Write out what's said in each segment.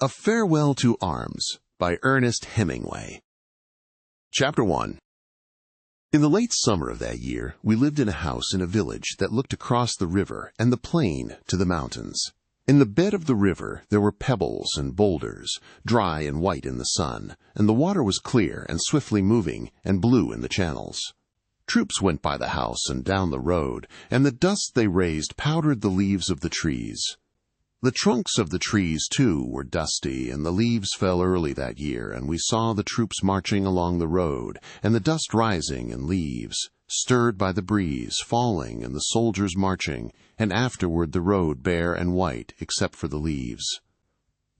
A Farewell to Arms by Ernest Hemingway. Chapter 1. In the late summer of that year, we lived in a house in a village that looked across the river and the plain to the mountains. In the bed of the river there were pebbles and boulders, dry and white in the sun, and the water was clear and swiftly moving and blue in the channels. Troops went by the house and down the road, and the dust they raised powdered the leaves of the trees. The trunks of the trees, too, were dusty, and the leaves fell early that year, and we saw the troops marching along the road, and the dust rising and leaves, stirred by the breeze, falling, and the soldiers marching, and afterward the road bare and white, except for the leaves.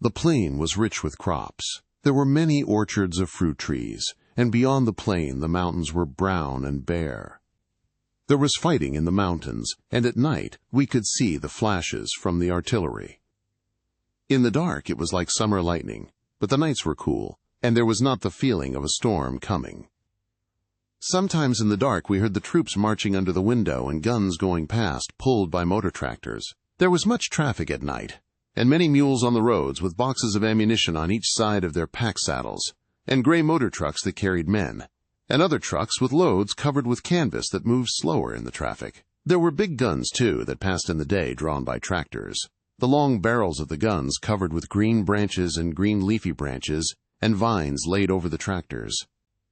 The plain was rich with crops. There were many orchards of fruit trees, and beyond the plain the mountains were brown and bare. There was fighting in the mountains, and at night we could see the flashes from the artillery. In the dark it was like summer lightning, but the nights were cool, and there was not the feeling of a storm coming. Sometimes in the dark we heard the troops marching under the window and guns going past, pulled by motor tractors. There was much traffic at night, and many mules on the roads with boxes of ammunition on each side of their pack saddles, and gray motor trucks that carried men, and other trucks with loads covered with canvas that moved slower in the traffic. There were big guns, too, that passed in the day, drawn by tractors. The long barrels of the guns covered with green branches and green leafy branches, and vines laid over the tractors.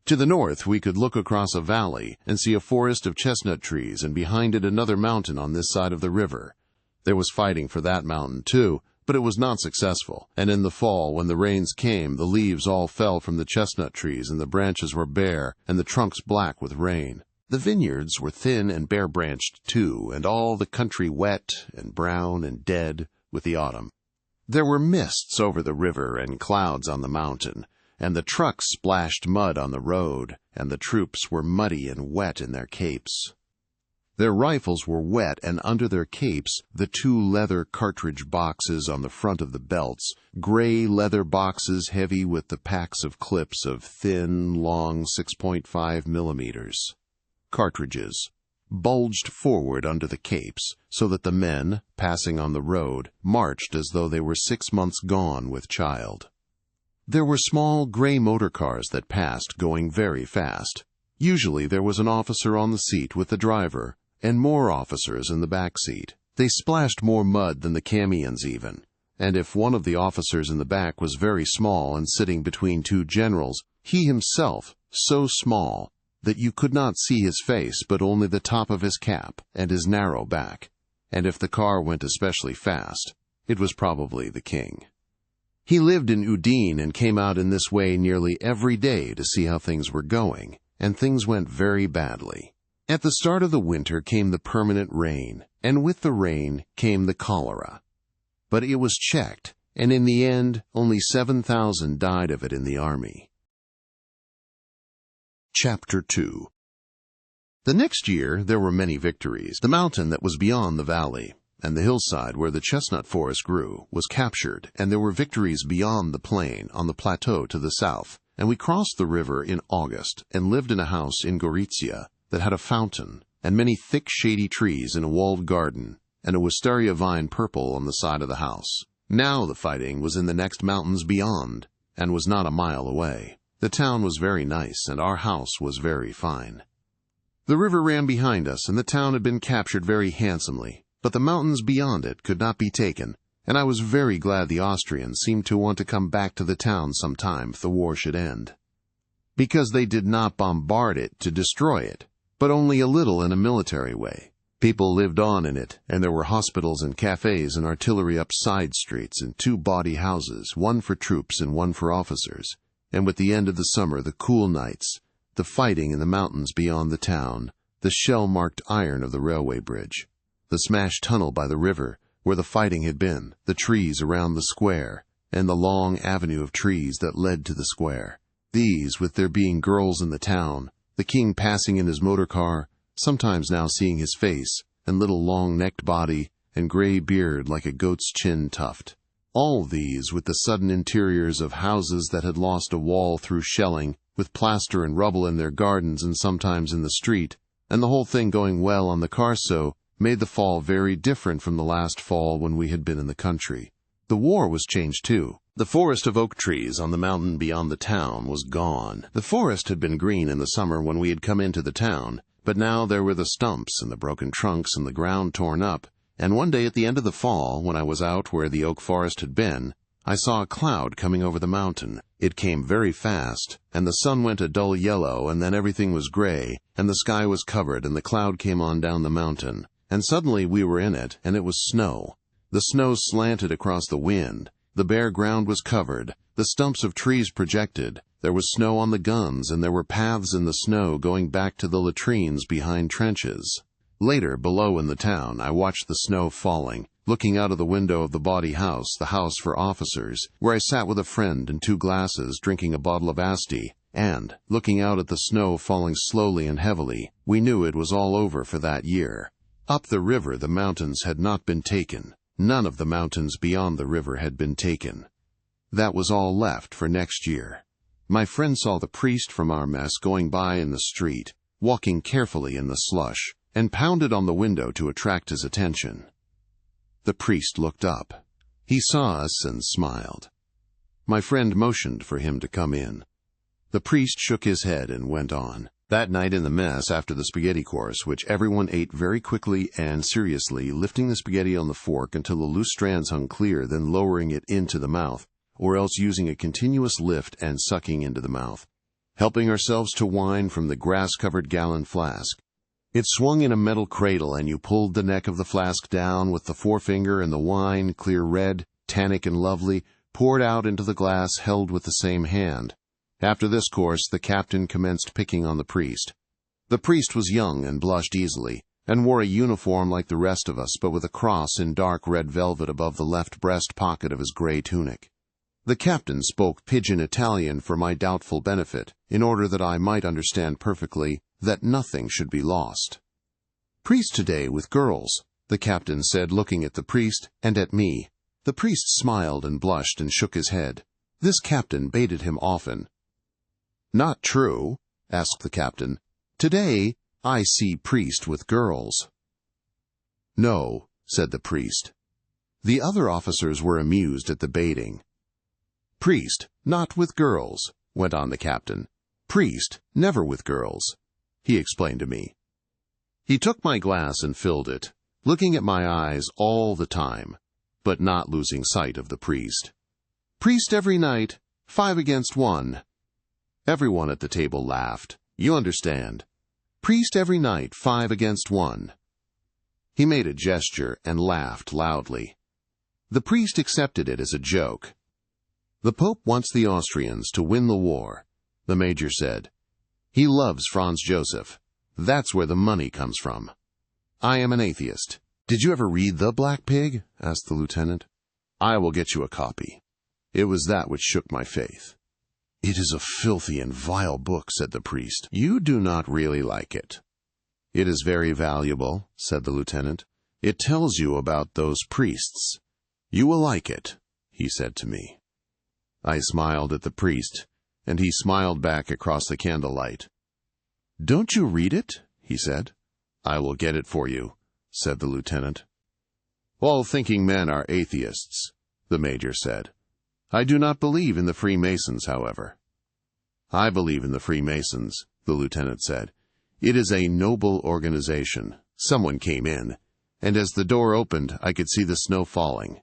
To the north we could look across a valley and see a forest of chestnut trees, and behind it another mountain on this side of the river. There was fighting for that mountain, too, but it was not successful, and in the fall, when the rains came, the leaves all fell from the chestnut trees, and the branches were bare, and the trunks black with rain. The vineyards were thin and bare-branched, too, and all the country wet and brown and dead with the autumn. There were mists over the river and clouds on the mountain, and the trucks splashed mud on the road, and the troops were muddy and wet in their capes. Their rifles were wet, and under their capes the 2 leather cartridge boxes on the front of the belts, gray leather boxes heavy with the packs of clips of thin, long 6.5 millimeters. Cartridges bulged forward under the capes, so that the men, passing on the road, marched as though they were 6 months gone with child. There were small gray motor cars that passed, going very fast. Usually there was an officer on the seat with the driver, and more officers in the back seat. They splashed more mud than the camions even, and if one of the officers in the back was very small and sitting between 2 generals, he himself so small that you could not see his face but only the top of his cap and his narrow back, and if the car went especially fast, it was probably the king. He lived in Udine and came out in this way nearly every day to see how things were going, and things went very badly. At the start of the winter came the permanent rain, and with the rain came the cholera. But it was checked, and in the end only 7,000 died of it in the army. Chapter 2. The next year there were many victories. The mountain that was beyond the valley, and the hillside where the chestnut forest grew, was captured, and there were victories beyond the plain, on the plateau to the south, and we crossed the river in August, and lived in a house in Gorizia that had a fountain, and many thick shady trees in a walled garden, and a wisteria vine purple on the side of the house. Now the fighting was in the next mountains beyond, and was not a mile away. The town was very nice, and our house was very fine. The river ran behind us, and the town had been captured very handsomely, but the mountains beyond it could not be taken, and I was very glad the Austrians seemed to want to come back to the town sometime if the war should end. Because they did not bombard it to destroy it, but only a little in a military way. People lived on in it, and there were hospitals and cafes and artillery up side streets, and 2 bawdy houses, one for troops and one for officers. And with the end of the summer, the cool nights, the fighting in the mountains beyond the town, the shell-marked iron of the railway bridge, the smashed tunnel by the river where the fighting had been, the trees around the square, and the long avenue of trees that led to the square. These, with there being girls in the town, the king passing in his motor car, sometimes now seeing his face, and little long-necked body, and gray beard like a goat's chin tuft. All these, with the sudden interiors of houses that had lost a wall through shelling, with plaster and rubble in their gardens and sometimes in the street, and the whole thing going well on the Carso, made the fall very different from the last fall when we had been in the country. The war was changed too. The forest of oak trees on the mountain beyond the town was gone. The forest had been green in the summer when we had come into the town, but now there were the stumps and the broken trunks and the ground torn up, and one day at the end of the fall, when I was out where the oak forest had been, I saw a cloud coming over the mountain. It came very fast, and the sun went a dull yellow, and then everything was gray, and the sky was covered, and the cloud came on down the mountain, and suddenly we were in it, and it was snow. The snow slanted across the wind. The bare ground was covered, the stumps of trees projected, there was snow on the guns, and there were paths in the snow going back to the latrines behind trenches. Later, below in the town, I watched the snow falling, looking out of the window of the bawdy house, the house for officers, where I sat with a friend and 2 glasses drinking a bottle of Asti, and, looking out at the snow falling slowly and heavily, we knew it was all over for that year. Up the river the mountains had not been taken. None of the mountains beyond the river had been taken. That was all left for next year. My friend saw the priest from our mess going by in the street, walking carefully in the slush, and pounded on the window to attract his attention. The priest looked up. He saw us and smiled. My friend motioned for him to come in. The priest shook his head and went on. That night in the mess after the spaghetti course, which everyone ate very quickly and seriously, lifting the spaghetti on the fork until the loose strands hung clear, then lowering it into the mouth, or else using a continuous lift and sucking into the mouth, helping ourselves to wine from the grass-covered gallon flask. It swung in a metal cradle, and you pulled the neck of the flask down with the forefinger, and the wine, clear red, tannic and lovely, poured out into the glass held with the same hand. After this course, the captain commenced picking on the priest. The priest was young and blushed easily, and wore a uniform like the rest of us, but with a cross in dark red velvet above the left breast pocket of his gray tunic. The captain spoke pidgin Italian for my doubtful benefit, in order that I might understand perfectly that nothing should be lost. "Priest today with girls," the captain said, looking at the priest and at me. The priest smiled and blushed and shook his head. This captain baited him often. "Not true?" asked the captain. "Today I see priest with girls." "No," said the priest. The other officers were amused at the baiting. "Priest, not with girls," went on the captain. "Priest, never with girls," he explained to me. He took my glass and filled it, looking at my eyes all the time, but not losing sight of the priest. "Priest every night, 5 against 1. Everyone at the table laughed. You understand. Priest every night, 5 against 1. He made a gesture and laughed loudly. The priest accepted it as a joke. "The Pope wants the Austrians to win the war," the major said. "He loves Franz Joseph. That's where the money comes from." "I am an atheist." "Did you ever read The Black Pig?" asked the lieutenant. "I will get you a copy." It was that which shook my faith. "It is a filthy and vile book," said the priest. "You do not really like it." "It is very valuable," said the lieutenant. "It tells you about those priests. You will like it," he said to me. I smiled at the priest, and he smiled back across the candlelight. "Don't you read it?" he said. "I will get it for you," said the lieutenant. "All thinking men are atheists," the major said. "I do not believe in the Freemasons, however." "I believe in the Freemasons," the lieutenant said. "It is a noble organization." Someone came in, and as the door opened, I could see the snow falling.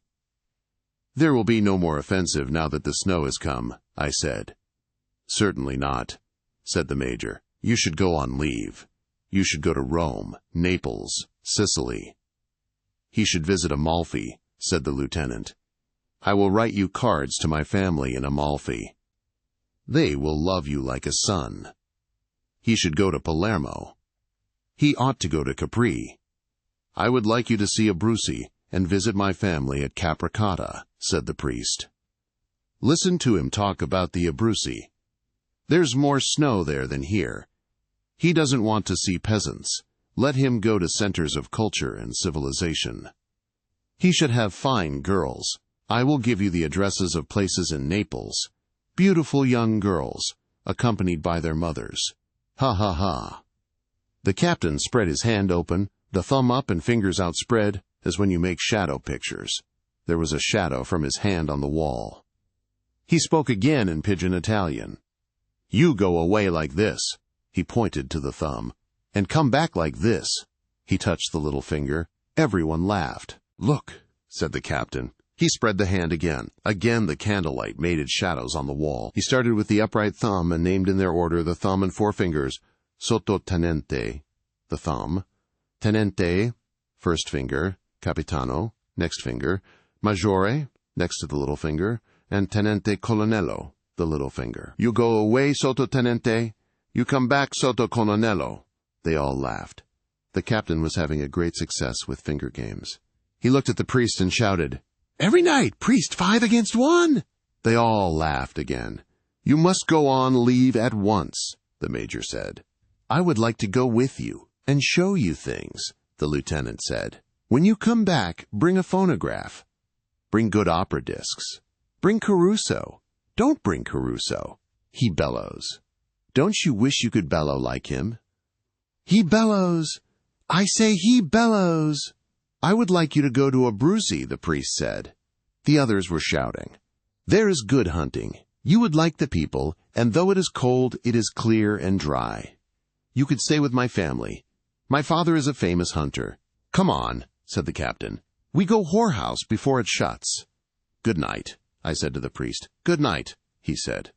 "There will be no more offensive now that the snow has come," I said. "Certainly not," said the major. "You should go on leave. You should go to Rome, Naples, Sicily." "He should visit Amalfi," said the lieutenant. "I will write you cards to my family in Amalfi. They will love you like a son." "He should go to Palermo." "He ought to go to Capri." "I would like you to see Abruzzi and visit my family at Capricotta," said the priest. "Listen to him talk about the Abruzzi. There's more snow there than here. He doesn't want to see peasants. Let him go to centers of culture and civilization. He should have fine girls. I will give you the addresses of places in Naples. Beautiful young girls, accompanied by their mothers. Ha ha ha." The captain spread his hand open, the thumb up and fingers outspread, as when you make shadow pictures. There was a shadow from his hand on the wall. He spoke again in pidgin Italian. "You go away like this," he pointed to the thumb, "and come back like this." He touched the little finger. Everyone laughed. "Look," said the captain. He spread the hand again. Again the candlelight made its shadows on the wall. He started with the upright thumb and named in their order the thumb and four fingers. Sottotenente, the thumb. Tenente, first finger. Capitano, next finger. Maggiore, next to the little finger. And Tenente Colonnello, the little finger. "You go away, Sottotenente. You come back, Sottocolonnello." They all laughed. The captain was having a great success with finger games. He looked at the priest and shouted, "Every night, priest, 5 against 1!" They all laughed again. "You must go on leave at once," the major said. "I would like to go with you and show you things," the lieutenant said. "When you come back, bring a phonograph. Bring good opera discs. Bring Caruso. Don't bring Caruso. He bellows. Don't you wish you could bellow like him?" "He bellows. I say he bellows." "I would like you to go to Abruzzi," the priest said. The others were shouting. "There is good hunting. You would like the people, and though it is cold, it is clear and dry. You could stay with my family. My father is a famous hunter." "Come on," said the captain. "We go whorehouse before it shuts." "Good night," I said to the priest. "Good night," he said.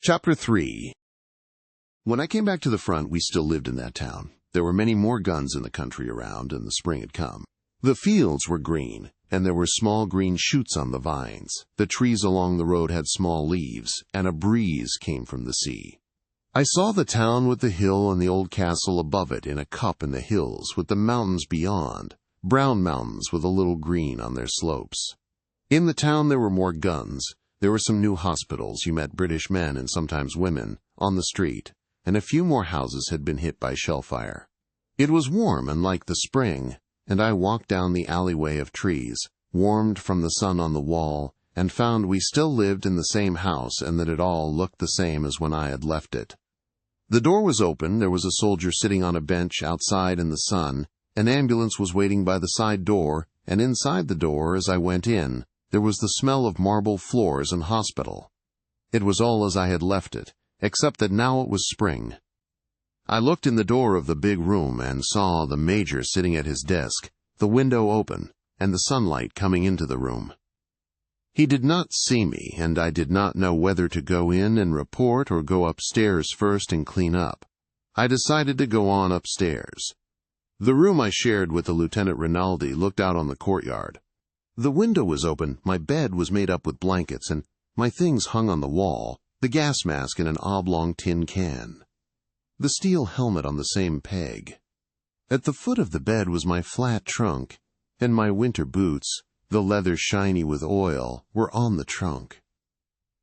Chapter 3. When I came back to the front, we still lived in that town. There were many more guns in the country around, and the spring had come. The fields were green, and there were small green shoots on the vines. The trees along the road had small leaves, and a breeze came from the sea. I saw the town with the hill and the old castle above it in a cup in the hills, with the mountains beyond, brown mountains with a little green on their slopes. In the town there were more guns. There were some new hospitals. You met British men and sometimes women on the street, and a few more houses had been hit by shell fire. It was warm and like the spring, and I walked down the alleyway of trees, warmed from the sun on the wall, and found we still lived in the same house and that it all looked the same as when I had left it. The door was open. There was a soldier sitting on a bench outside in the sun. An ambulance was waiting by the side door, and inside the door, as I went in, there was the smell of marble floors and hospital. It was all as I had left it, except that now it was spring. I looked in the door of the big room and saw the major sitting at his desk, the window open, and the sunlight coming into the room. He did not see me, and I did not know whether to go in and report or go upstairs first and clean up. I decided to go on upstairs. The room I shared with the Lieutenant Rinaldi looked out on the courtyard. The window was open, my bed was made up with blankets, and my things hung on the wall, the gas mask in an oblong tin can, the steel helmet on the same peg. At the foot of the bed was my flat trunk, and my winter boots, the leather shiny with oil, were on the trunk.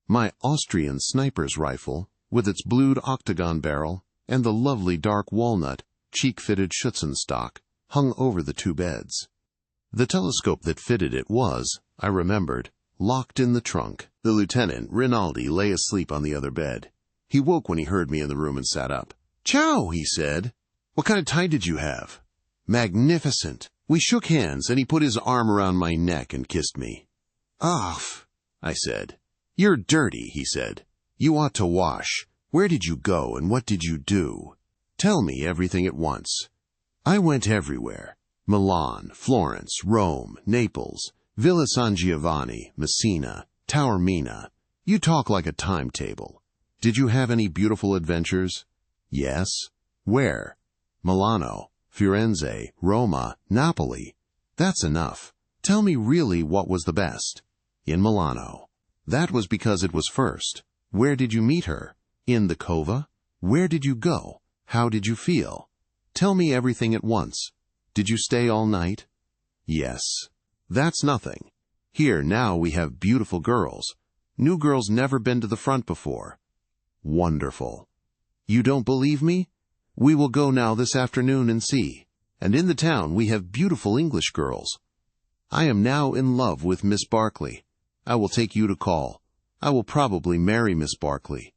My Austrian sniper's rifle, with its blued octagon barrel, and the lovely dark walnut, cheek-fitted Schutzen stock, hung over the two beds. The telescope that fitted it was, I remembered, locked in the trunk. The Lieutenant, Rinaldi, lay asleep on the other bed. He woke when he heard me in the room and sat up. "Ciao," he said. "What kind of tie did you have?" "Magnificent." We shook hands, and he put his arm around my neck and kissed me. "Off," I said. "You're dirty," he said. "You ought to wash. Where did you go, and what did you do? Tell me everything at once." "I went everywhere. Milan, Florence, Rome, Naples, Villa San Giovanni, Messina, Taormina. You talk like a timetable. Did you have any beautiful adventures?" "Yes." "Where?" "Milano, Firenze, Roma, Napoli." "That's enough. Tell me really what was the best." "In Milano." "That was because it was first. Where did you meet her?" "In the Cova." "Where did you go? How did you feel? Tell me everything at once. Did you stay all night?" "Yes." "That's nothing. Here now we have beautiful girls. New girls never been to the front before." "Wonderful." "You don't believe me? We will go now this afternoon and see. And in the town we have beautiful English girls. I am now in love with Miss Barclay. I will take you to call. I will probably marry Miss Barclay.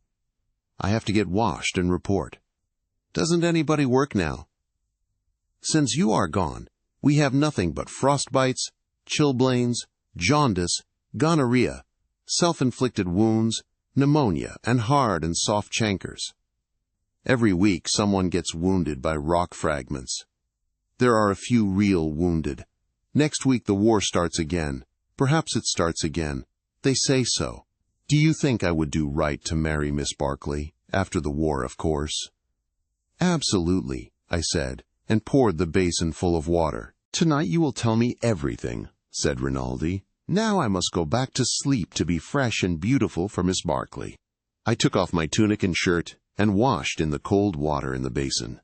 I have to get washed and report. Doesn't anybody work now? Since you are gone, we have nothing but frostbites, chilblains, jaundice, gonorrhea, self-inflicted wounds, pneumonia, and hard and soft chancres. Every week someone gets wounded by rock fragments. There are a few real wounded. Next week the war starts again. Perhaps it starts again. They say so. Do you think I would do right to marry Miss Barkley? After the war, of course. Absolutely, I said, and poured the basin full of water. Tonight you will tell me everything, said Rinaldi. Now I must go back to sleep to be fresh and beautiful for Miss Barkley. I took off my tunic and shirt and washed in the cold water in the basin.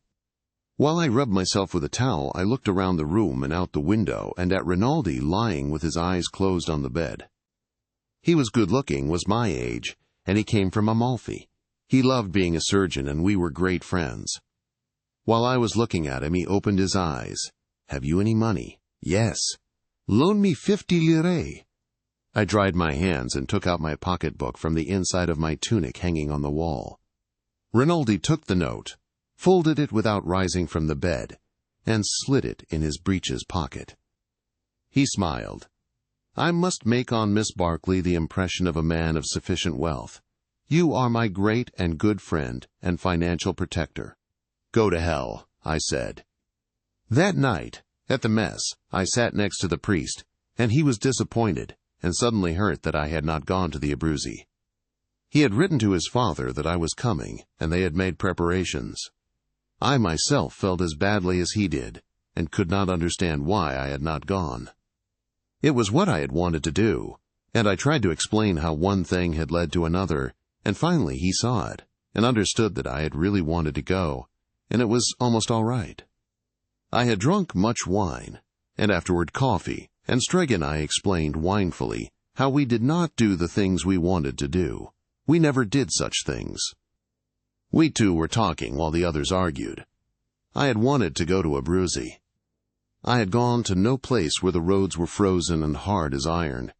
While I rubbed myself with a towel, I looked around the room and out the window and at Rinaldi lying with his eyes closed on the bed. He was good-looking, was my age, and he came from Amalfi. He loved being a surgeon, and we were great friends. While I was looking at him, he opened his eyes. Have you any money? Yes. Loan me 50 lire. I dried my hands and took out my pocketbook from the inside of my tunic hanging on the wall. Rinaldi took the note, folded it without rising from the bed, and slid it in his breeches pocket. He smiled. I must make on Miss Barkley the impression of a man of sufficient wealth. You are my great and good friend and financial protector. Go to hell, I said. That night, at the mess, I sat next to the priest, and he was disappointed and suddenly hurt that I had not gone to the Abruzzi. He had written to his father that I was coming, and they had made preparations. I myself felt as badly as he did, and could not understand why I had not gone. It was what I had wanted to do, and I tried to explain how one thing had led to another, and finally he saw it, and understood that I had really wanted to go, and it was almost all right. I had drunk much wine, and afterward coffee, and Strega and I explained winefully how we did not do the things we wanted to do. We never did such things. We two were talking while the others argued. I had wanted to go to Abruzzi. I had gone to no place where the roads were frozen and hard as iron,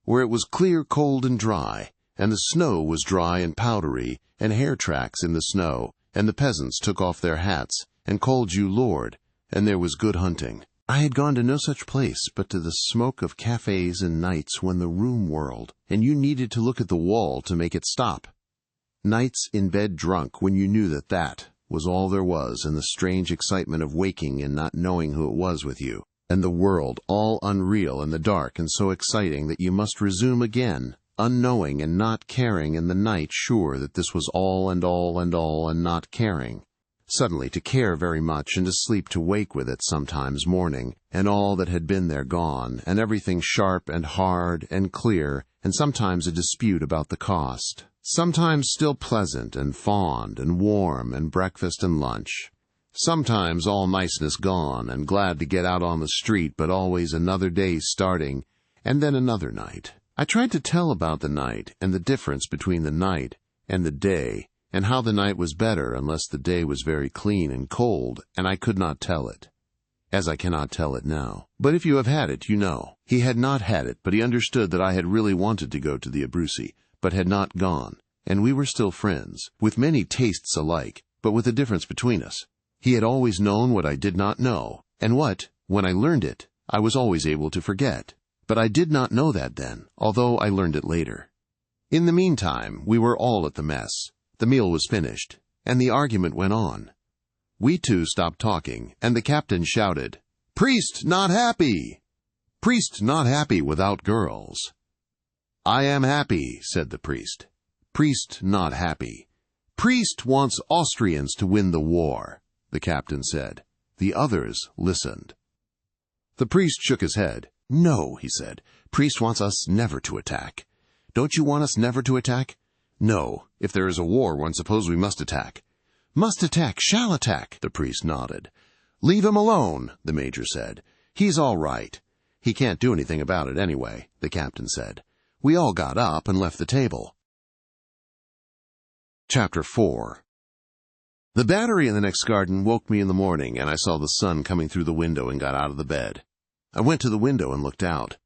where it was clear, cold, and dry, and the snow was dry and powdery, and hair tracks in the snow, and the peasants took off their hats, and called you Lord, and there was good hunting. I had gone to no such place but to the smoke of cafes and nights when the room whirled, and you needed to look at the wall to make it stop. Nights in bed drunk when you knew that that was all there was, and the strange excitement of waking and not knowing who it was with you, and the world all unreal in the dark and so exciting that you must resume again, unknowing and not caring, and the night sure that this was all and all and all and not caring. Suddenly to care very much and to sleep to wake with it sometimes morning, and all that had been there gone, and everything sharp and hard and clear, and sometimes a dispute about the cost. Sometimes still pleasant and fond and warm and breakfast and lunch. Sometimes all niceness gone and glad to get out on the street, but always another day starting, and then another night. I tried to tell about the night and the difference between the night and the day, and how the night was better unless the day was very clean and cold, and I could not tell it, as I cannot tell it now. But if you have had it, you know. He had not had it, but he understood that I had really wanted to go to the Abruzzi, but had not gone, and we were still friends, with many tastes alike, but with a difference between us. He had always known what I did not know, and what, when I learned it, I was always able to forget. But I did not know that then, although I learned it later. In the meantime, we were all at the mess. The meal was finished, and the argument went on. We two stopped talking, and the captain shouted, "Priest not happy! Priest not happy without girls." "I am happy," said the priest. "Priest not happy. Priest wants Austrians to win the war," the captain said. The others listened. The priest shook his head. "No," he said. "Priest wants us never to attack. Don't you want us never to attack?" "No. If there is a war, one suppose we must attack." "Must attack, shall attack," the priest nodded. "Leave him alone," the major said. "He's all right." "He can't do anything about it anyway," the captain said. We all got up and left the table. Chapter 4. The battery in the next garden woke me in the morning, and I saw the sun coming through the window and got out of the bed. I went to the window and looked out.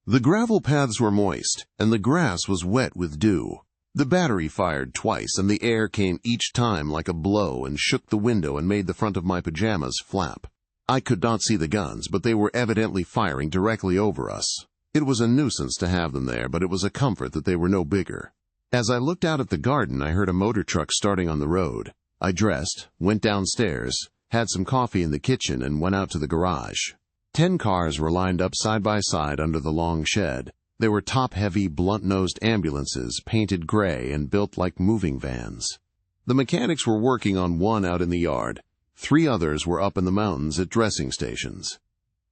The gravel paths were moist, and the grass was wet with dew. The battery fired twice, and the air came each time like a blow and shook the window and made the front of my pajamas flap. I could not see the guns, but they were evidently firing directly over us. It was a nuisance to have them there, but it was a comfort that they were no bigger. As I looked out at the garden, I heard a motor truck starting on the road. I dressed, went downstairs, had some coffee in the kitchen, and went out to the garage. 10 cars were lined up side by side under the long shed. They were top-heavy, blunt-nosed ambulances, painted gray and built like moving vans. The mechanics were working on one out in the yard. 3 others were up in the mountains at dressing stations.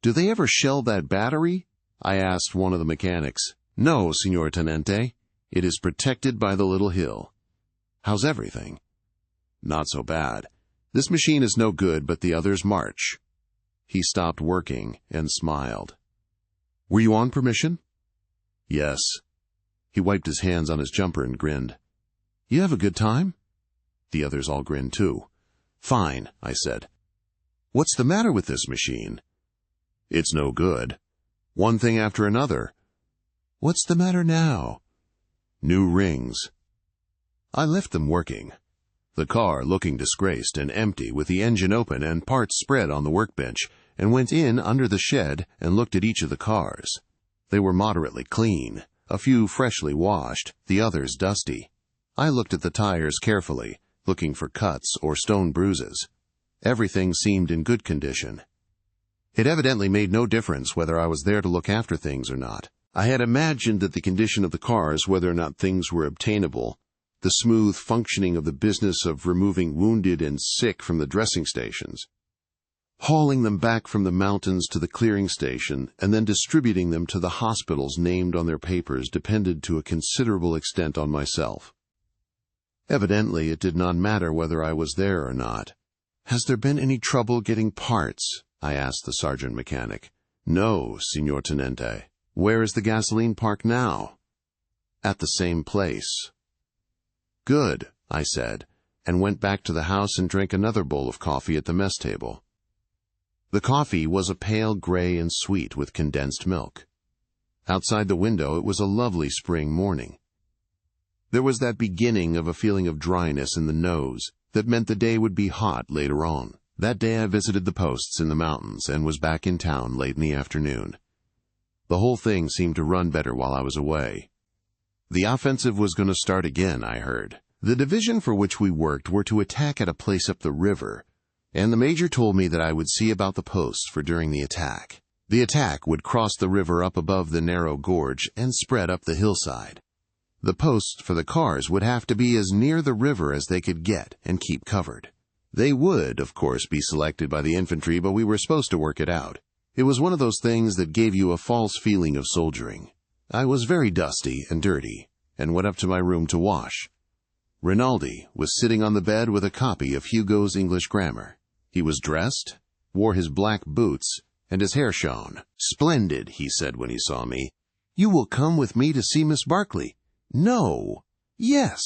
"Do they ever shell that battery?" I asked one of the mechanics. "No, Signor Tenente. It is protected by the little hill." "How's everything?" "Not so bad. This machine is no good, but the others march." He stopped working and smiled. "Were you on permission?" "Yes." He wiped his hands on his jumper and grinned. "You have a good time?" The others all grinned too. "Fine," I said. "What's the matter with this machine?" "It's no good. One thing after another." "What's the matter now?" "New rings." I left them working. The car looking disgraced and empty with the engine open and parts spread on the workbench, and went in under the shed and looked at each of the cars. They were moderately clean, a few freshly washed, the others dusty. I looked at the tires carefully, looking for cuts or stone bruises. Everything seemed in good condition. It evidently made no difference whether I was there to look after things or not. I had imagined that the condition of the cars, whether or not things were obtainable, the smooth functioning of the business of removing wounded and sick from the dressing stations, hauling them back from the mountains to the clearing station, and then distributing them to the hospitals named on their papers, depended to a considerable extent on myself. Evidently, it did not matter whether I was there or not. "Has there been any trouble getting parts?" I asked the sergeant mechanic. "No, Signor Tenente." "Where is the gasoline park now?" "At the same place." "Good," I said, and went back to the house and drank another bowl of coffee at the mess table. The coffee was a pale gray and sweet with condensed milk. Outside the window it was a lovely spring morning. There was that beginning of a feeling of dryness in the nose that meant the day would be hot later on. That day I visited the posts in the mountains and was back in town late in the afternoon. The whole thing seemed to run better while I was away. The offensive was going to start again, I heard. The division for which we worked were to attack at a place up the river, and the major told me that I would see about the posts for during the attack. The attack would cross the river up above the narrow gorge and spread up the hillside. The posts for the cars would have to be as near the river as they could get and keep covered. They would, of course, be selected by the infantry, but we were supposed to work it out. It was one of those things that gave you a false feeling of soldiering. I was very dusty and dirty, and went up to my room to wash. Rinaldi was sitting on the bed with a copy of Hugo's English Grammar. He was dressed, wore his black boots, and his hair shone. "Splendid," he said when he saw me. "You will come with me to see Miss Barkley." "No." "Yes.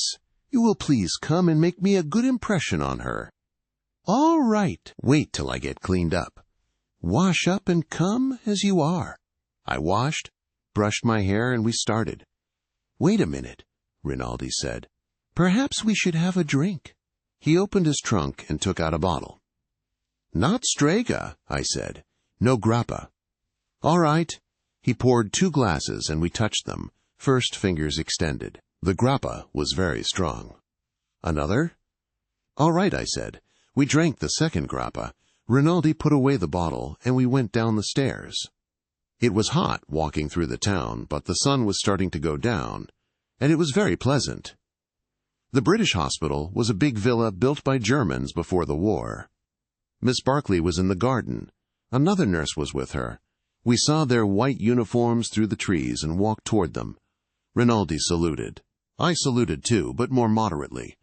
You will please come and make me a good impression on her." "All right. Wait till I get cleaned up. Wash up and come as you are." I washed, brushed my hair, and we started. "Wait a minute," Rinaldi said. "Perhaps we should have a drink." He opened his trunk and took out a bottle. "Not Strega," I said. "No grappa." "All right." He poured 2 glasses and we touched them, first fingers extended. The grappa was very strong. "Another?" "All right," I said. We drank the second grappa. Rinaldi put away the bottle, and we went down the stairs. It was hot walking through the town, but the sun was starting to go down, and it was very pleasant. The British hospital was a big villa built by Germans before the war. Miss Barkley was in the garden. Another nurse was with her. We saw their white uniforms through the trees and walked toward them. Rinaldi saluted. I saluted too, but more moderately.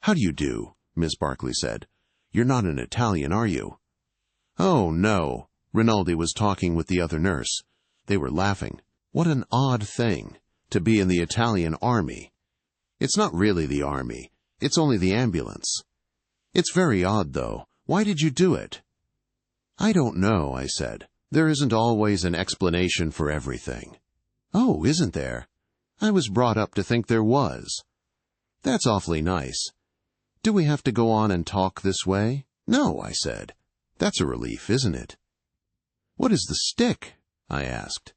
"How do you do?" Miss Barkley said. "You're not an Italian, are you?" "Oh, no." Rinaldi was talking with the other nurse. They were laughing. What an odd thing, to be in the Italian army. It's not really the army. It's only the ambulance. It's very odd, though. Why did you do it? "I don't know," I said. "There isn't always an explanation for everything." "Oh, isn't there? I was brought up to think there was." "That's awfully nice. Do we have to go on and talk this way?" "No," I said. "That's a relief, isn't it?" "What is the stick?" I asked.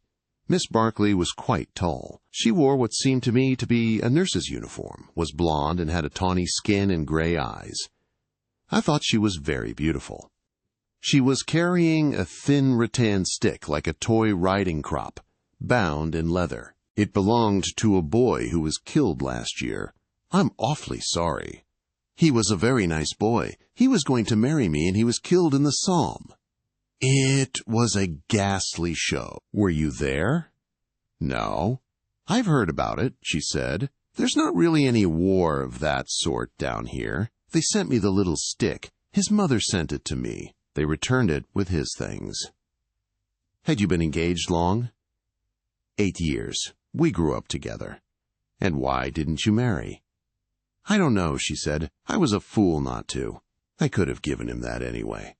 Miss Barkley was quite tall. She wore what seemed to me to be a nurse's uniform, was blonde and had a tawny skin and gray eyes. I thought she was very beautiful. She was carrying a thin rattan stick like a toy riding crop, bound in leather. It belonged to a boy who was killed last year. I'm awfully sorry. He was a very nice boy. He was going to marry me, and he was killed in the Somme. It was a ghastly show. Were you there? No. I've heard about it, she said. There's not really any war of that sort down here. They sent me the little stick. His mother sent it to me. They returned it with his things. Had you been engaged long? 8 years. We grew up together. And why didn't you marry? I don't know, she said. I was a fool not to. I could have given him that anyway.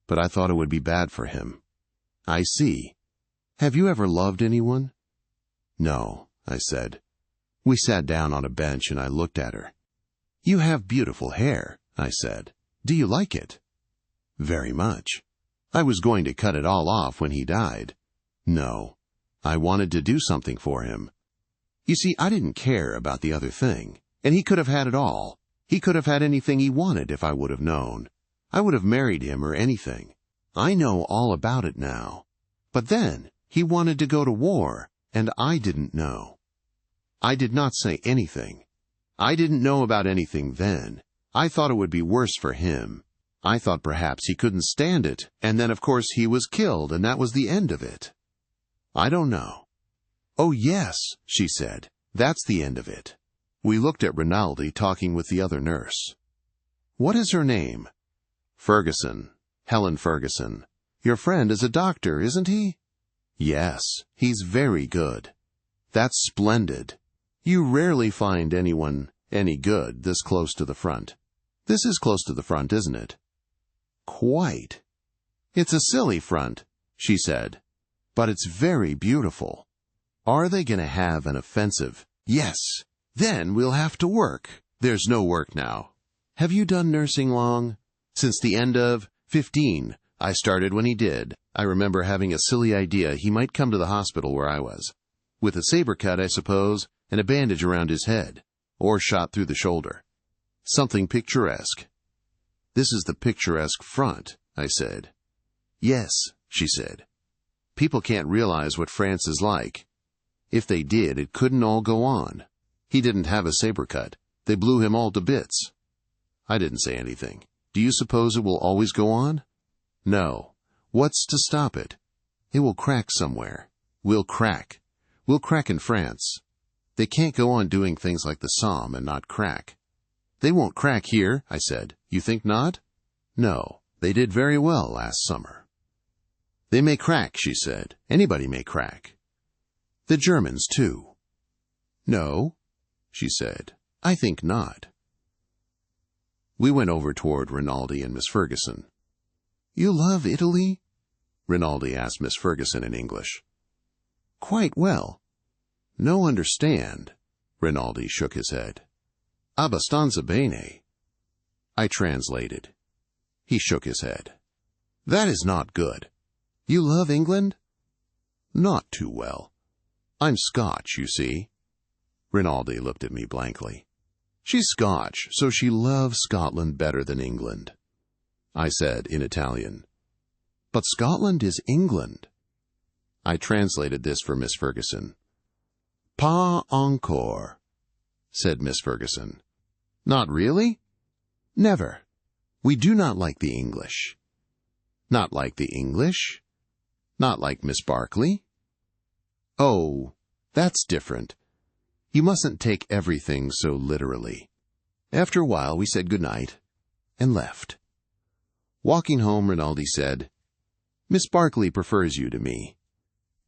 But I thought it would be bad for him. I see. Have you ever loved anyone? No, I said. We sat down on a bench and I looked at her. You have beautiful hair, I said. Do you like it? Very much. I was going to cut it all off when he died. No, I wanted to do something for him. You see, I didn't care about the other thing, and he could have had it all. He could have had anything he wanted if I would have known. I would have married him or anything. I know all about it now. But then, he wanted to go to war, and I didn't know. I did not say anything. I didn't know about anything then. I thought it would be worse for him. I thought perhaps he couldn't stand it, and then of course he was killed, and that was the end of it. I don't know. Oh yes, she said. That's the end of it. We looked at Rinaldi talking with the other nurse. What is her name? Ferguson. Helen Ferguson. Your friend is a doctor, isn't he? Yes, he's very good. That's splendid. You rarely find anyone any good this close to the front. This is close to the front, isn't it? Quite. It's a silly front, she said, but it's very beautiful. Are they going to have an offensive? Yes. Then we'll have to work. There's no work now. Have you done nursing long? Since the end of 15. I started when he did. I remember having a silly idea he might come to the hospital where I was. With a saber cut, I suppose, and a bandage around his head, or shot through the shoulder. Something picturesque. This is the picturesque front, I said. Yes, she said. People can't realize what France is like. If they did, it couldn't all go on. He didn't have a saber cut. They blew him all to bits. I didn't say anything. Do you suppose it will always go on? No. What's to stop it? It will crack somewhere. We'll crack. We'll crack in France. They can't go on doing things like the Somme and not crack. They won't crack here, I said. You think not? No. They did very well last summer. They may crack, she said. Anybody may crack. The Germans, too. No, she said. I think not. We went over toward Rinaldi and Miss Ferguson. You love Italy? Rinaldi asked Miss Ferguson in English. Quite well. No understand. Rinaldi shook his head. Abbastanza bene. I translated. He shook his head. That is not good. You love England? Not too well. I'm Scotch, you see. Rinaldi looked at me blankly. She's Scotch, so she loves Scotland better than England. I said in Italian. But Scotland is England. I translated this for Miss Ferguson. Pas encore, said Miss Ferguson. Not really? Never. We do not like the English. Not like the English? Not like Miss Barkley? Oh, that's different. You mustn't take everything so literally. After a while, we said good night and left. Walking home, Rinaldi said, Miss Barkley prefers you to me.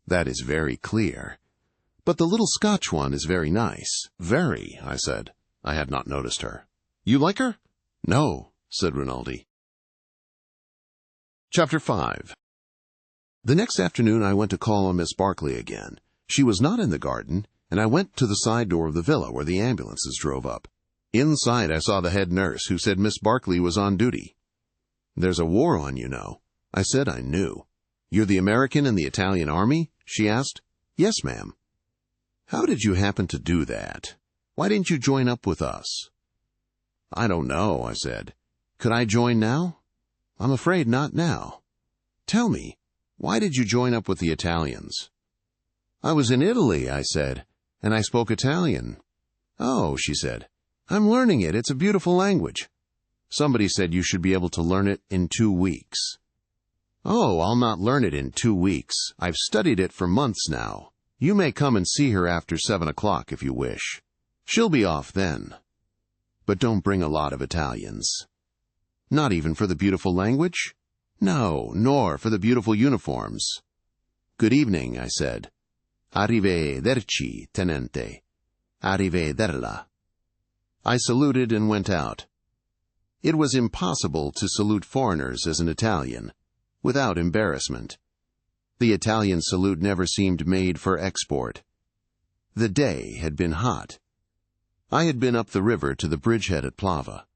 That is very clear. But the little Scotch one is very nice. Very, I said. I had not noticed her. You like her? No, said Rinaldi. Chapter 5. The next afternoon I went to call on Miss Barkley again. She was not in the garden, and I went to the side door of the villa where the ambulances drove up. Inside I saw the head nurse, who said Miss Barkley was on duty. There's a war on, you know. I said I knew. You're the American in the Italian army? She asked. "Yes, ma'am." "How did you happen to do that? Why didn't you join up with us?" "I don't know," I said. "Could I join now?" "I'm afraid not now." "Tell me, why did you join up with the Italians?" "I was in Italy," I said, "and I spoke Italian." "Oh," she said, "I'm learning it. It's a beautiful language." "Somebody said you should be able to learn it in 2 weeks." "Oh, I'll not learn it in 2 weeks. I've studied it for months now. You may come and see her after 7 o'clock if you wish. She'll be off then. But don't bring a lot of Italians." "Not even for the beautiful language?" "No, nor for the beautiful uniforms." "Good evening," I said. "Arrivederci, tenente. Arrivederla." I saluted and went out. It was impossible to salute foreigners as an Italian, without embarrassment. The Italian salute never seemed made for export. The day had been hot. I had been up the river to the bridgehead at Plava.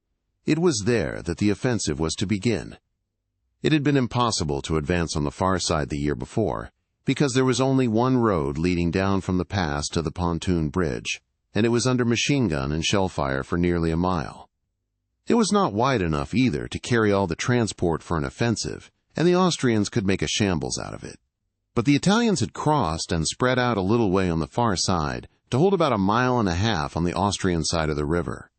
It was there that the offensive was to begin. It had been impossible to advance on the far side the year before, because there was only one road leading down from the pass to the pontoon bridge, and it was under machine gun and shell fire for nearly a mile. It was not wide enough either to carry all the transport for an offensive, and the Austrians could make a shambles out of it. But the Italians had crossed and spread out a little way on the far side to hold about 1.5 miles on the Austrian side of the river.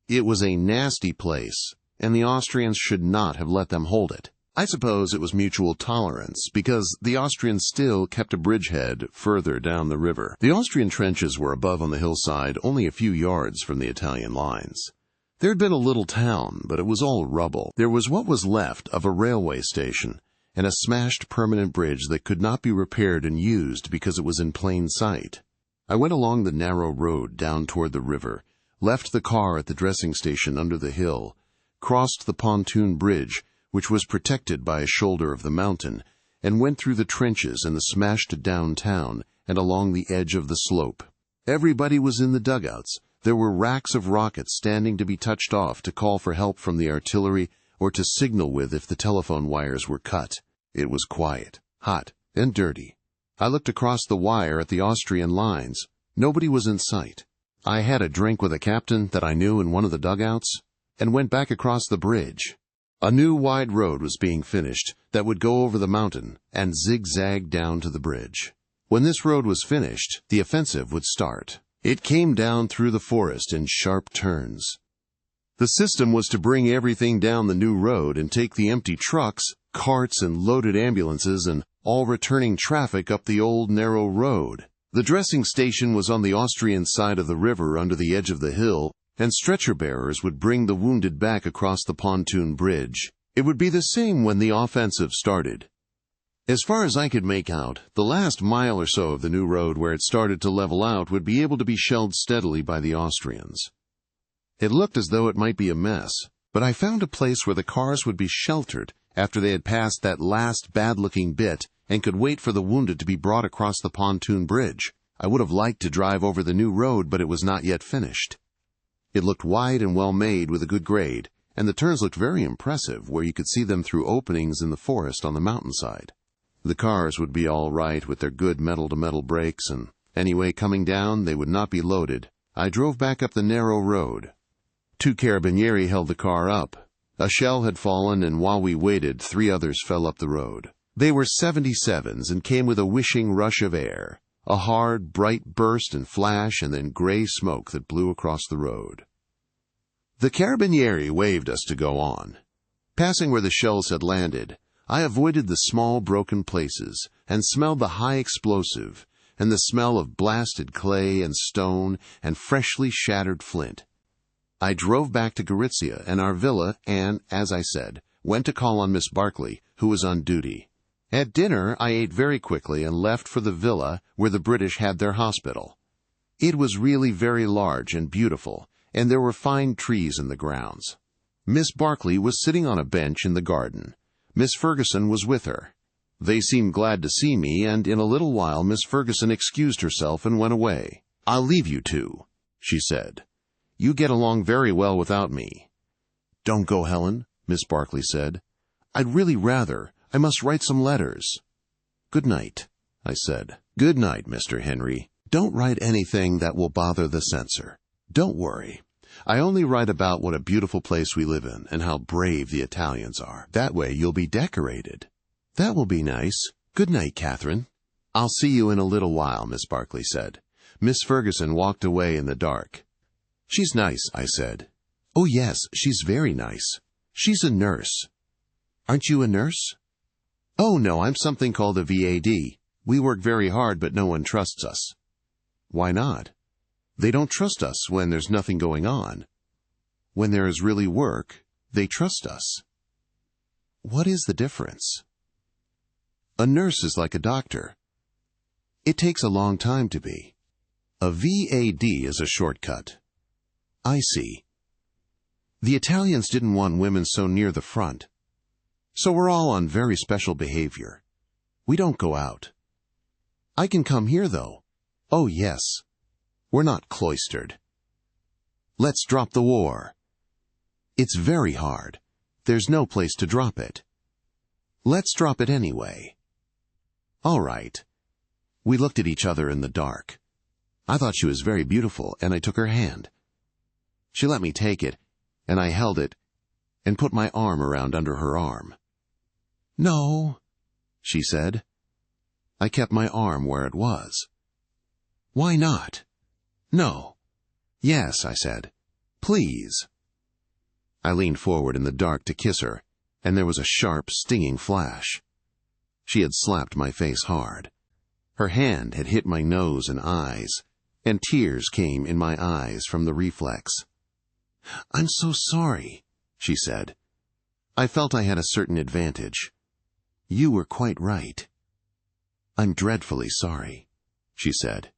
It was a nasty place, and the Austrians should not have let them hold it. I suppose it was mutual tolerance, because the Austrians still kept a bridgehead further down the river. The Austrian trenches were above on the hillside, only a few yards from the Italian lines. There had been a little town, but it was all rubble. There was what was left of a railway station, and a smashed permanent bridge that could not be repaired and used because it was in plain sight. I went along the narrow road down toward the river, left the car at the dressing station under the hill, crossed the pontoon bridge, which was protected by a shoulder of the mountain, and went through the trenches and the smashed downtown and along the edge of the slope. Everybody was in the dugouts. There were racks of rockets standing to be touched off to call for help from the artillery or to signal with if the telephone wires were cut. It was quiet, hot, and dirty. I looked across the wire at the Austrian lines. Nobody was in sight. I had a drink with a captain that I knew in one of the dugouts and went back across the bridge. A new wide road was being finished that would go over the mountain and zigzag down to the bridge. When this road was finished, the offensive would start. It came down through the forest in sharp turns. The system was to bring everything down the new road and take the empty trucks, carts, and loaded ambulances and all returning traffic up the old narrow road. The dressing station was on the Austrian side of the river under the edge of the hill, and stretcher-bearers would bring the wounded back across the pontoon bridge. It would be the same when the offensive started. As far as I could make out, the last mile or so of the new road where it started to level out would be able to be shelled steadily by the Austrians. It looked as though it might be a mess, but I found a place where the cars would be sheltered after they had passed that last bad-looking bit and could wait for the wounded to be brought across the pontoon bridge. I would have liked to drive over the new road, but it was not yet finished. It looked wide and well made with a good grade, and the turns looked very impressive where you could see them through openings in the forest on the mountainside. The cars would be all right with their good metal-to-metal brakes, and anyway, coming down, they would not be loaded. I drove back up the narrow road. 2 carabinieri held the car up. A shell had fallen, and while we waited, 3 others fell up the road. They were 77s and came with a wishing rush of air. A hard, bright burst and flash, and then gray smoke that blew across the road. The carabinieri waved us to go on. Passing where the shells had landed, I avoided the small broken places and smelled the high explosive and the smell of blasted clay and stone and freshly shattered flint. I drove back to Gorizia and our villa and, as I said, went to call on Miss Barclay, who was on duty. At dinner, I ate very quickly and left for the villa where the British had their hospital. It was really very large and beautiful, and there were fine trees in the grounds. Miss Barclay was sitting on a bench in the garden. Miss Ferguson was with her. They seemed glad to see me, and in a little while Miss Ferguson excused herself and went away. "I'll leave you two," she said. "You get along very well without me." "Don't go, Helen," Miss Barclay said. "I'd really rather. I must write some letters." "Good night," I said. Good night, Mr. Henry. Don't write anything that will bother the censor. Don't worry. I only write about what a beautiful place we live in and how brave the Italians are. That way you'll be decorated. That will be nice. Good night, Catherine. I'll see you in a little while, Miss Barkley said. Miss Ferguson walked away in the dark. She's nice, I said. Oh, yes, she's very nice. She's a nurse. Aren't you a nurse? Oh, no, I'm something called a VAD. We work very hard, but no one trusts us. Why not? They don't trust us when there's nothing going on. When there is really work, they trust us. What is the difference? A nurse is like a doctor. It takes a long time to be. A VAD is a shortcut. I see. The Italians didn't want women so near the front. So we're all on very special behavior. We don't go out. I can come here, though. Oh, yes. We're not cloistered. Let's drop the war. It's very hard. There's no place to drop it. Let's drop it anyway. All right. We looked at each other in the dark. I thought she was very beautiful, and I took her hand. She let me take it, and I held it and put my arm around under her arm. No, she said. I kept my arm where it was. Why not? No. Yes, I said. Please. I leaned forward in the dark to kiss her, and there was a sharp, stinging flash. She had slapped my face hard. Her hand had hit my nose and eyes, and tears came in my eyes from the reflex. I'm so sorry, she said. I felt I had a certain advantage. You were quite right. I'm dreadfully sorry, she said.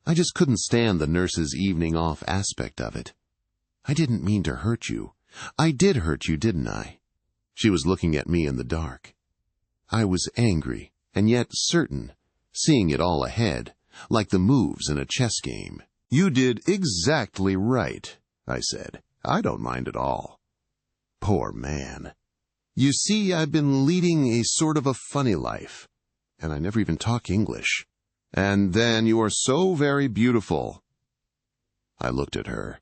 I just couldn't stand the nurse's evening off aspect of it. I didn't mean to hurt you. I did hurt you, didn't I? She was looking at me in the dark. I was angry, and yet certain, seeing it all ahead, like the moves in a chess game. You did exactly right, I said. I don't mind at all. Poor man. You see, I've been leading a sort of a funny life, and I never even talk English. And then you are so very beautiful. I looked at her.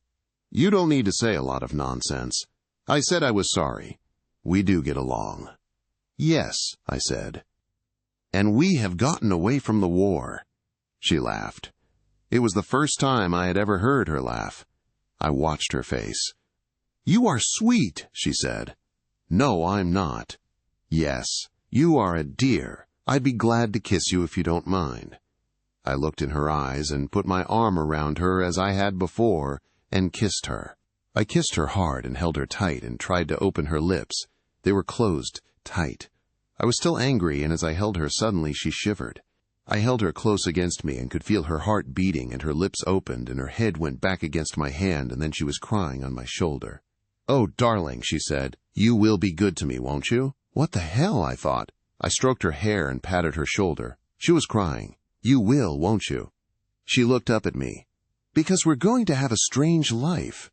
You don't need to say a lot of nonsense. I said I was sorry. We do get along. Yes, I said. And we have gotten away from the war. She laughed. It was the first time I had ever heard her laugh. I watched her face. You are sweet, she said. No, I'm not. Yes, you are a dear. I'd be glad to kiss you if you don't mind. I looked in her eyes and put my arm around her as I had before and kissed her. I kissed her hard and held her tight and tried to open her lips. They were closed, tight. I was still angry, and as I held her, suddenly she shivered. I held her close against me and could feel her heart beating, and her lips opened and her head went back against my hand, and then she was crying on my shoulder. Oh, darling, she said, you will be good to me, won't you? What the hell, I thought. I stroked her hair and patted her shoulder. She was crying. You will, won't you? She looked up at me. Because we're going to have a strange life.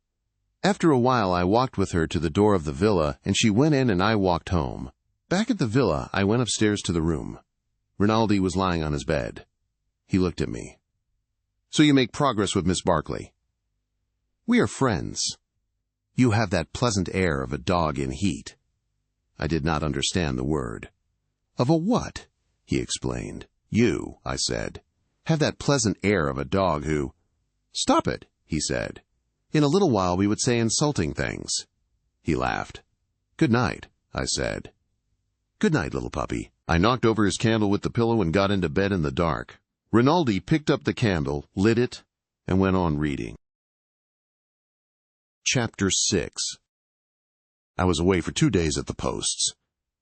After a while, I walked with her to the door of the villa, and she went in and I walked home. Back at the villa, I went upstairs to the room. Rinaldi was lying on his bed. He looked at me. So you make progress with Miss Barkley? We are friends. You have that pleasant air of a dog in heat. I did not understand the word. Of a what? He explained. You, I said, have that pleasant air of a dog who... Stop it, he said. In a little while we would say insulting things. He laughed. Good night, I said. Good night, little puppy. I knocked over his candle with the pillow and got into bed in the dark. Rinaldi picked up the candle, lit it, and went on reading. Chapter 6. I was away for 2 days at the posts.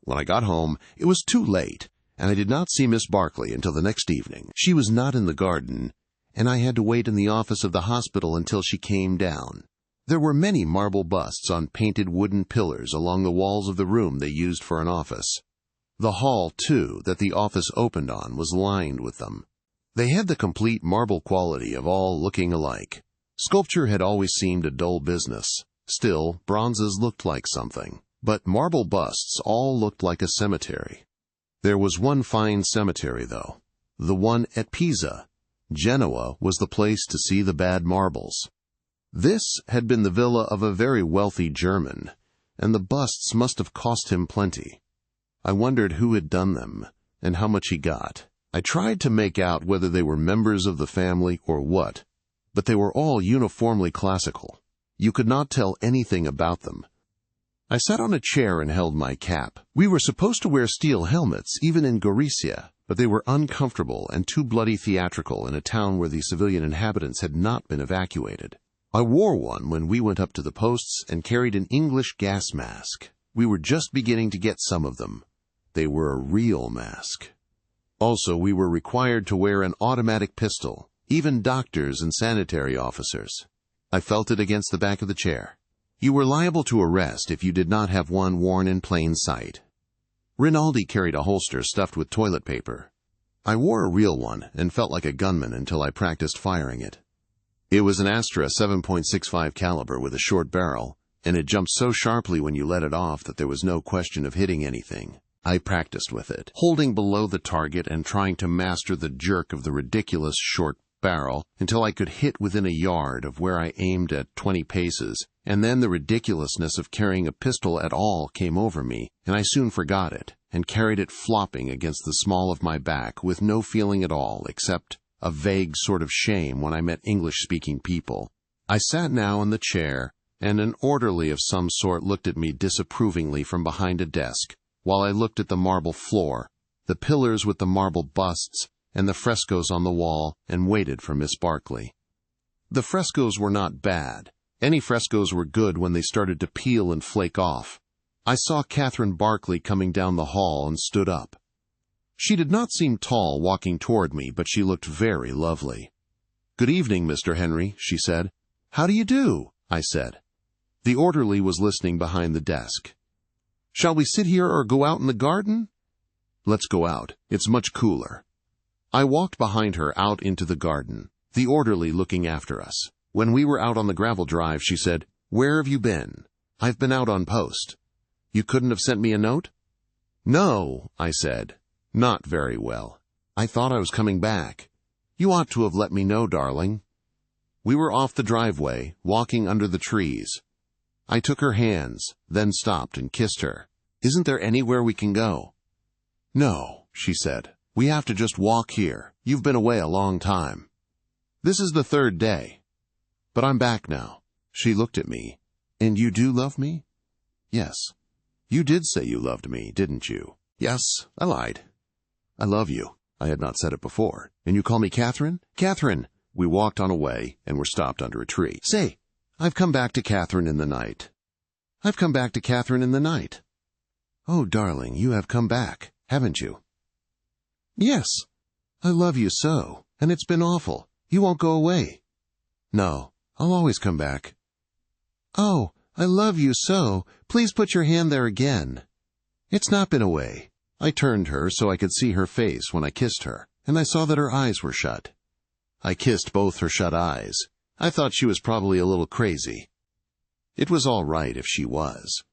When I got home, it was too late, and I did not see Miss Barkley until the next evening. She was not in the garden, and I had to wait in the office of the hospital until she came down. There were many marble busts on painted wooden pillars along the walls of the room they used for an office. The hall, too, that the office opened on was lined with them. They had the complete marble quality of all looking alike. Sculpture had always seemed a dull business. Still, bronzes looked like something. But marble busts all looked like a cemetery. There was one fine cemetery, though. the one at Pisa. Genoa was the place to see the bad marbles. This had been the villa of a very wealthy German, and the busts must have cost him plenty. I wondered who had done them, and how much he got. I tried to make out whether they were members of the family or what, but they were all uniformly classical. You could not tell anything about them. I sat on a chair and held my cap. We were supposed to wear steel helmets, even in Gorizia, but they were uncomfortable and too bloody theatrical in a town where the civilian inhabitants had not been evacuated. I wore one when we went up to the posts and carried an English gas mask. We were just beginning to get some of them. They were a real mask. Also, we were required to wear an automatic pistol, even doctors and sanitary officers. I felt it against the back of the chair. You were liable to arrest if you did not have one worn in plain sight. Rinaldi carried a holster stuffed with toilet paper. I wore a real one and felt like a gunman until I practiced firing it. It was an Astra 7.65 caliber with a short barrel, and it jumped so sharply when you let it off that there was no question of hitting anything. I practiced with it, holding below the target and trying to master the jerk of the ridiculous short barrel until I could hit within a yard of where I aimed at 20 paces, and then the ridiculousness of carrying a pistol at all came over me, and I soon forgot it, and carried it flopping against the small of my back with no feeling at all except a vague sort of shame when I met English-speaking people. I sat now in the chair, and an orderly of some sort looked at me disapprovingly from behind a desk, while I looked at the marble floor, the pillars with the marble busts, and the frescoes on the wall, and waited for Miss Barkley. The frescoes were not bad. Any frescoes were good when they started to peel and flake off. I saw Catherine Barkley coming down the hall and stood up. She did not seem tall walking toward me, but she looked very lovely. "Good evening, Mr. Henry," she said. "How do you do?" I said. The orderly was listening behind the desk. "Shall we sit here or go out in the garden?" "Let's go out. It's much cooler." I walked behind her out into the garden, the orderly looking after us. When we were out on the gravel drive, she said, "Where have you been?" "I've been out on post." "You couldn't have sent me a note?" "No," I said. "Not very well. I thought I was coming back." "You ought to have let me know, darling." We were off the driveway, walking under the trees. I took her hands, then stopped and kissed her. "Isn't there anywhere we can go?" "No," she said. "We have to just walk here. You've been away a long time." "This is the third day. But I'm back now." She looked at me. "And you do love me?" "Yes." "You did say you loved me, didn't you?" "Yes, I lied." "I love you." I had not said it before. "And you call me Catherine?" "Catherine." We walked on a way and were stopped under a tree. "Say, I've come back to Catherine in the night." "I've come back to Catherine in the night." "Oh, darling, you have come back, haven't you?" "Yes. I love you so, and it's been awful. You won't go away." "No, I'll always come back." "Oh, I love you so. Please put your hand there again." "It's not been away." I turned her so I could see her face when I kissed her, and I saw that her eyes were shut. I kissed both her shut eyes. I thought she was probably a little crazy. It was all right if she was.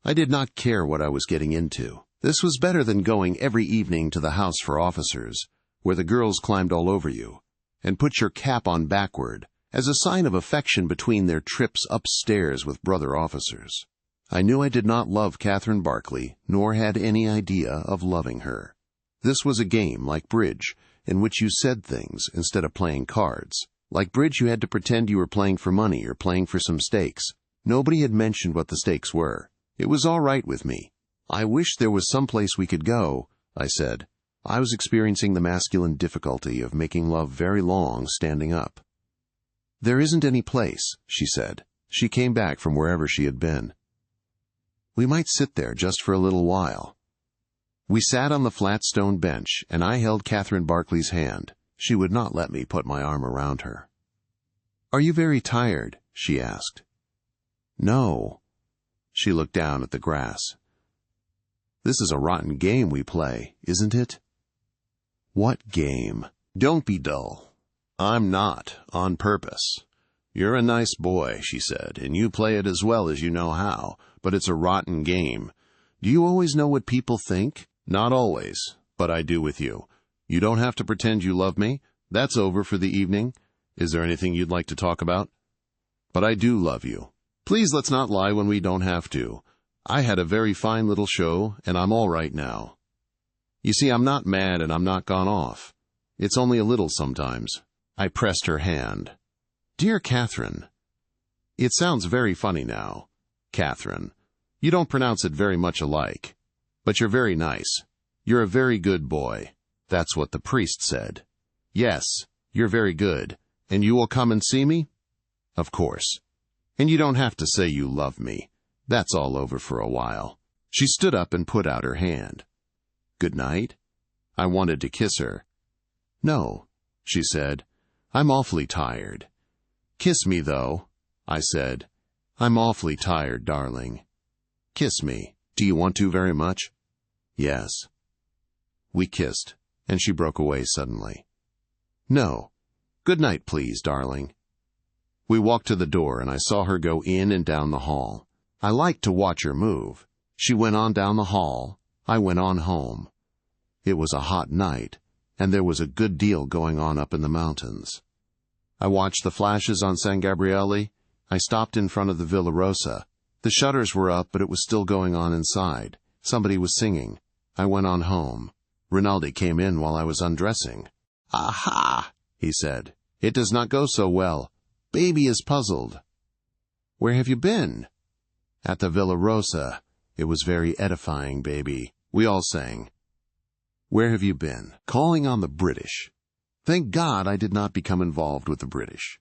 I did not care what I was getting into. This was better than going every evening to the house for officers, where the girls climbed all over you, and put your cap on backward, as a sign of affection between their trips upstairs with brother officers. I knew I did not love Catherine Barkley, nor had any idea of loving her. This was a game like bridge, in which you said things instead of playing cards. Like bridge, you had to pretend you were playing for money or playing for some stakes. Nobody had mentioned what the stakes were. It was all right with me. "I wish there was some place we could go," I said. I was experiencing the masculine difficulty of making love very long standing up. "There isn't any place," she said. She came back from wherever she had been. "We might sit there just for a little while." We sat on the flat stone bench, and I held Catherine Barkley's hand. She would not let me put my arm around her. "Are you very tired?" she asked. "No." She looked down at the grass. "This is a rotten game we play, isn't it?" "What game?" "Don't be dull." "I'm not, on purpose." "You're a nice boy," she said, "and you play it as well as you know how, but it's a rotten game. Do you always know what people think?" "Not always, but I do with you. You don't have to pretend you love me. That's over for the evening. Is there anything you'd like to talk about? But I do love you. Please let's not lie when we don't have to. I had a very fine little show, and I'm all right now. You see, I'm not mad and I'm not gone off. It's only a little sometimes. I pressed her hand. Dear Catherine. It sounds very funny now. Catherine. You don't pronounce it very much alike. But you're very nice. You're a very good boy. That's what the priest said. Yes, you're very good. And you will come and see me? Of course. And you don't have to say you love me. That's all over for a while. She stood up and put out her hand. Good night. I wanted to kiss her. No, she said. I'm awfully tired. Kiss me, though, I said. I'm awfully tired, darling. Kiss me. Do you want to very much? Yes. We kissed, and she broke away suddenly. No. Good night, please, darling. We walked to the door, and I saw her go in and down the hall. I liked to watch her move. She went on down the hall. I went on home. It was a hot night, and there was a good deal going on up in the mountains. I watched the flashes on San Gabriele. I stopped in front of the Villa Rosa. The shutters were up, but it was still going on inside. Somebody was singing. I went on home. Rinaldi came in while I was undressing. Aha, he said. It does not go so well. Baby is puzzled. Where have you been? At the Villa Rosa. It was very edifying, baby. We all sang. Where have you been? Calling on the British. Thank God I did not become involved with the British.